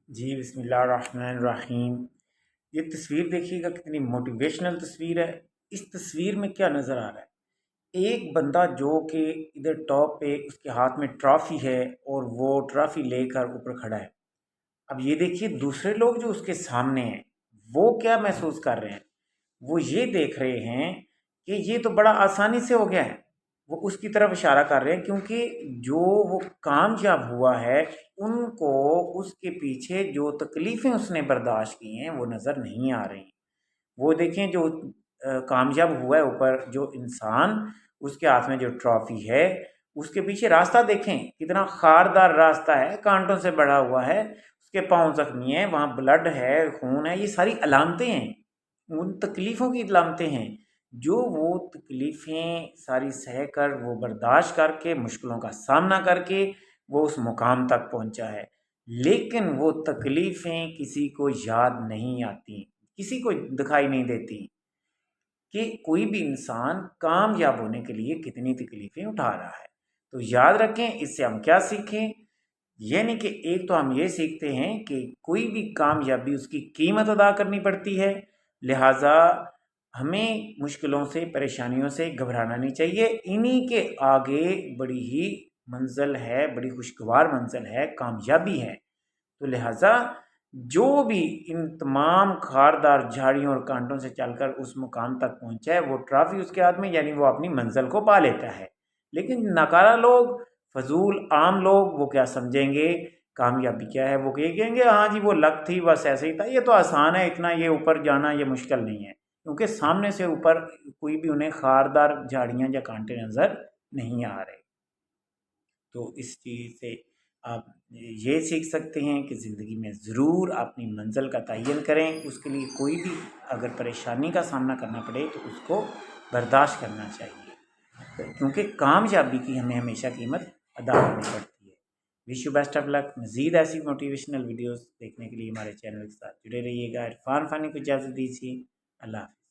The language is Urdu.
جی بسم اللہ الرحمن الرحیم۔ یہ تصویر دیکھیے گا کتنی موٹیویشنل تصویر ہے۔ اس تصویر میں کیا نظر آ رہا ہے؟ ایک بندہ جو کہ ادھر ٹاپ پہ اس کے ہاتھ میں ٹرافی ہے اور وہ ٹرافی لے کر اوپر کھڑا ہے۔ اب یہ دیکھیے دوسرے لوگ جو اس کے سامنے ہیں وہ کیا محسوس کر رہے ہیں؟ وہ یہ دیکھ رہے ہیں کہ یہ تو بڑا آسانی سے ہو گیا ہے۔ وہ اس کی طرف اشارہ کر رہے ہیں کیونکہ جو وہ کامیاب ہوا ہے ان کو اس کے پیچھے جو تکلیفیں اس نے برداشت کی ہیں وہ نظر نہیں آ رہی ہیں۔ وہ دیکھیں جو کامیاب ہوا ہے اوپر جو انسان، اس کے ہاتھ میں جو ٹرافی ہے، اس کے پیچھے راستہ دیکھیں کتنا خاردار راستہ ہے، کانٹوں سے بڑھا ہوا ہے، اس کے پاؤں زخمی ہیں، وہاں بلڈ ہے، خون ہے، یہ ساری علامتیں ہیں، ان تکلیفوں کی علامتیں ہیں جو وہ تکلیفیں ساری سہ کر وہ برداشت کر کے مشکلوں کا سامنا کر کے وہ اس مقام تک پہنچا ہے۔ لیکن وہ تکلیفیں کسی کو یاد نہیں آتی، کسی کو دکھائی نہیں دیتی کہ کوئی بھی انسان کامیاب ہونے کے لیے کتنی تکلیفیں اٹھا رہا ہے۔ تو یاد رکھیں اس سے ہم کیا سیکھیں؟ یعنی کہ ایک تو ہم یہ سیکھتے ہیں کہ کوئی بھی کامیابی اس کی قیمت ادا کرنی پڑتی ہے، لہٰذا ہمیں مشکلوں سے پریشانیوں سے گھبرانا نہیں چاہیے۔ انہی کے آگے بڑی ہی منزل ہے، بڑی خوشگوار منزل ہے، کامیابی ہے۔ تو لہٰذا جو بھی ان تمام خاردار جھاڑیوں اور کانٹوں سے چل کر اس مقام تک پہنچا ہے وہ ٹرافی اس کے ہاتھ میں، یعنی وہ اپنی منزل کو پا لیتا ہے۔ لیکن ناکارہ لوگ، فضول عام لوگ، وہ کیا سمجھیں گے کامیابی کیا ہے؟ وہ کہیں گے ہاں جی وہ لک تھی، بس ایسے ہی تھا، یہ تو آسان ہے، اتنا یہ اوپر جانا یہ مشکل نہیں ہے، کیونکہ سامنے سے اوپر کوئی بھی انہیں خاردار جھاڑیاں یا کانٹے نظر نہیں آ رہے۔ تو اس چیز سے آپ یہ سیکھ سکتے ہیں کہ زندگی میں ضرور اپنی منزل کا تعین کریں، اس کے لیے کوئی بھی اگر پریشانی کا سامنا کرنا پڑے تو اس کو برداشت کرنا چاہیے، کیونکہ کامیابی کی ہمیں ہمیشہ قیمت ادا کرنی پڑتی ہے۔ وش یو بیسٹ آف لک۔ مزید ایسی موٹیویشنل ویڈیوز دیکھنے کے لیے ہمارے چینل کے ساتھ جڑے رہیے گا۔ عرفان فانی کو اجازت دیجیے، اللہ حافظ۔